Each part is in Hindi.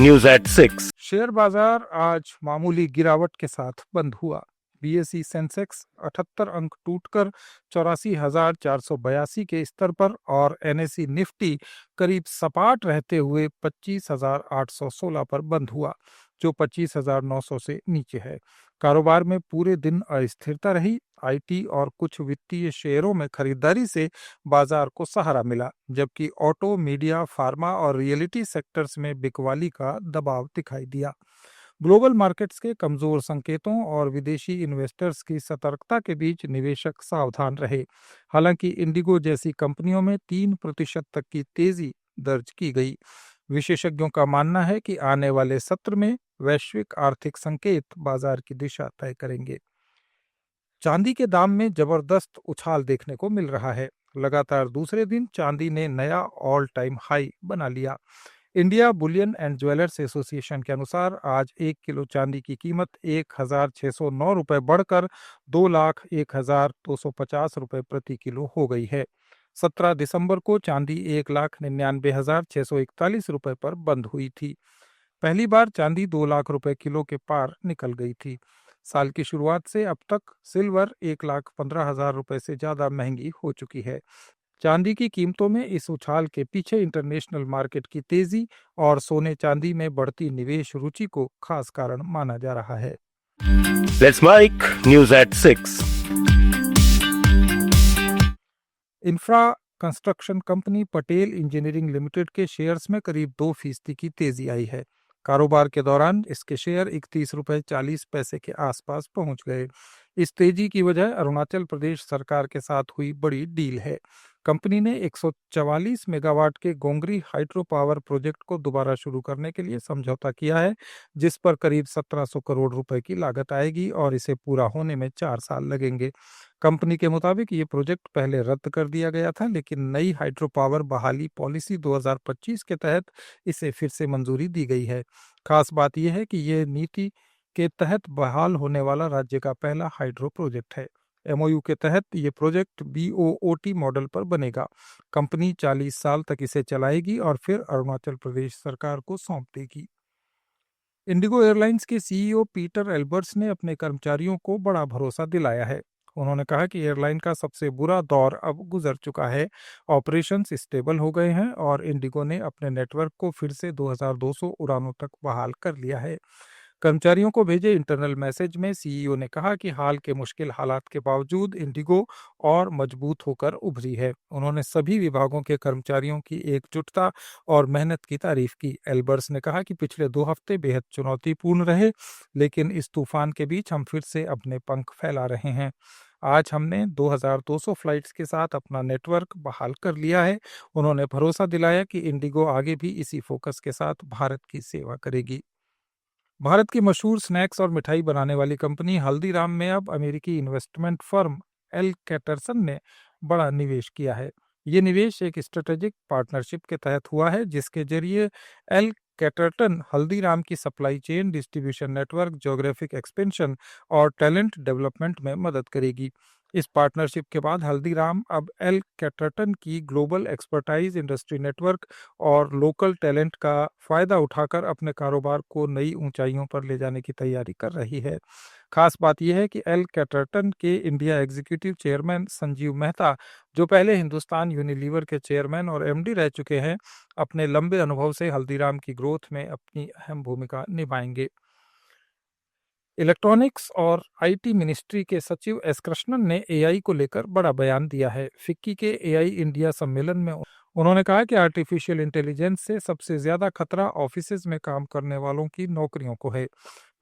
News at 6। शेयर बाजार आज मामूली गिरावट के साथ बंद हुआ। बीएसई सेंसेक्स 78 अंक टूटकर 84,482 के स्तर पर और एनएसई निफ्टी करीब सपाट रहते हुए 25,816 पर बंद हुआ, जो 25,900 से नीचे है। कारोबार में पूरे दिन अस्थिरता रही। आईटी और कुछ वित्तीय शेयरों में खरीदारी से बाजार को सहारा मिला, जबकि ऑटो, मीडिया, फार्मा और रियलिटी सेक्टर्स में बिकवाली का दबाव दिखाई दिया। ग्लोबल मार्केट्स के कमजोर संकेतों और विदेशी इन्वेस्टर्स की सतर्कता के बीच निवेशक सावधान रहे। हालांकि इंडिगो जैसी कंपनियों में 3% तक की तेजी दर्ज की गई। विशेषज्ञों का मानना है कि आने वाले सत्र में वैश्विक आर्थिक संकेत बाजार की दिशा तय करेंगे। चांदी के दाम में जबरदस्त उछाल देखने को मिल रहा है। लगातार दूसरे दिन चांदी ने नया ऑल टाइम हाई बना लिया। India Boolean and jewellers association के अनुसार आज 1 किलो चांदी की कीमत 1,609 रुपये बढ़कर 2,01,250 रुपये प्रति किलो हो गई है। 17 दिसंबर को चांदी 1,99,641 रुपये पर बंद हुई थी। पहली बार चांदी 2 लाख रुपए किलो के पार निकल गई थी। साल की शुरुआत से अब तक सिल्वर 1,15,000 रुपए से ज्यादा महंगी हो चुकी है। चांदी की कीमतों में इस उछाल के पीछे इंटरनेशनल मार्केट की तेजी और सोने चांदी में बढ़ती निवेश रुचि को खास कारण माना जा रहा है। Let's make news at 6। Infra construction company Patel engineering limited के शेयर्स में करीब 2% की तेजी आई है। कारोबार के दौरान इसके शेयर 31.40 रुपये के आसपास पहुंच गए। इस तेजी की वजह अरुणाचल प्रदेश सरकार के साथ हुई बड़ी डील है। कंपनी ने 144 मेगावाट के गोंगरी हाइड्रो पावर प्रोजेक्ट को दोबारा शुरू करने के लिए समझौता किया है, जिस पर करीब 1700 करोड़ रुपए की लागत आएगी और इसे पूरा होने में 4 साल लगेंगे। कंपनी के मुताबिक ये प्रोजेक्ट पहले रद्द कर दिया गया था, लेकिन नई हाइड्रो पावर बहाली पॉलिसी 2025 के तहत इसे फिर से मंजूरी दी गई है। खास बात यह है कि यह नीति के तहत बहाल होने वाला राज्य का पहला हाइड्रो प्रोजेक्ट है। एमओयू के तहत ये प्रोजेक्ट बीओओटी मॉडल पर बनेगा। कंपनी 40 साल तक इसे चलाएगी और फिर अरुणाचल प्रदेश सरकार को सौंप देगी। इंडिगो एयरलाइंस के सीईओ पीटर एल्बर्ट्स ने अपने कर्मचारियों को बड़ा भरोसा दिलाया है। उन्होंने कहा कि एयरलाइन का सबसे बुरा दौर अब गुजर चुका है, ऑपरेशंस स्टेबल हो गए हैं और इंडिगो ने अपने नेटवर्क को फिर से 2200 उड़ानों तक बहाल कर लिया है। कर्मचारियों को भेजे इंटरनल मैसेज में सीईओ ने कहा कि हाल के मुश्किल हालात के बावजूद इंडिगो और मजबूत होकर उभरी है। उन्होंने सभी विभागों के कर्मचारियों की एकजुटता और मेहनत की तारीफ की। एल्बर्ट्स ने कहा कि पिछले 2 हफ्ते बेहद चुनौतीपूर्ण रहे, लेकिन इस तूफान के बीच हम फिर से अपने पंख फैला रहे हैं। आज हमने 2200 फ्लाइट्स के साथ अपना नेटवर्क बहाल कर लिया है। उन्होंने भरोसा दिलाया कि इंडिगो आगे भी इसी फोकस के साथ भारत की सेवा करेगी। भारत की मशहूर स्नैक्स और मिठाई बनाने वाली कंपनी हल्दीराम में अब अमेरिकी इन्वेस्टमेंट फर्म एल कैटरसन ने बड़ा निवेश किया है। ये निवेश एक स्ट्रेटेजिक पार्टनरशिप के तहत हुआ है, जिसके जरिए एल कैटरटन हल्दीराम की supply chain, distribution network, geographic expansion और टैलेंट डेवलपमेंट में मदद करेगी। इस पार्टनरशिप के बाद हल्दीराम अब एल कैटरटन की ग्लोबल एक्सपर्टाइज, इंडस्ट्री नेटवर्क और लोकल टैलेंट का फायदा उठाकर अपने कारोबार को नई ऊंचाइयों पर ले जाने की तैयारी कर रही है। खास बात यह है कि एल कैटरटन के India executive chairman Sanjeev Mehta, जो पहले हिंदुस्तान यूनिलीवर के चेयरमैन और एमडी रह चुके हैं, अपने लंबे अनुभव से हल्दीराम की ग्रोथ में अपनी अहम भूमिका निभाएंगे। इलेक्ट्रॉनिक्स और आईटी मिनिस्ट्री के सचिव एस कृष्णन ने एआई को लेकर बड़ा बयान दिया है। फिक्की के एआई इंडिया सम्मेलन में उन्होंने कहा कि आर्टिफिशियल इंटेलिजेंस से सबसे ज्यादा खतरा ऑफिसेज में काम करने वालों की नौकरियों को है।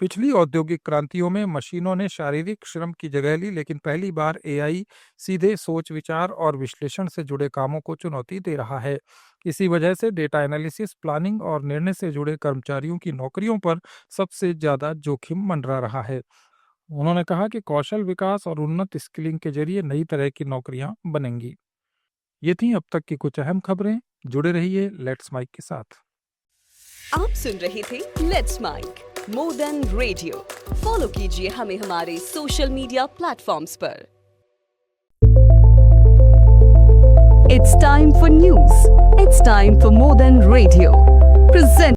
पिछली औद्योगिक क्रांतियों में मशीनों ने शारीरिक श्रम की जगह ली, लेकिन पहली बार एआई सीधे सोच, विचार और विश्लेषण से जुड़े कामों को चुनौती दे रहा है। इसी वजह से डेटा एनालिसिस, प्लानिंग और निर्णय से जुड़े कर्मचारियों की नौकरियों पर सबसे ज्यादा जोखिम मंडरा रहा है। उन्होंने कहा कि कौशल विकास और उन्नत स्किलिंग के जरिए नई तरह की नौकरियां बनेंगी। ये थी अब तक की कुछ अहम खबरें। जुड़े रहिए लेट्स माइक के साथ। आप सुन रहे थे let's mic more than radio. Follow कीजिए हमें हमारे सोशल मीडिया प्लेटफॉर्म्स पर। It's time for news. It's time for more than radio. Present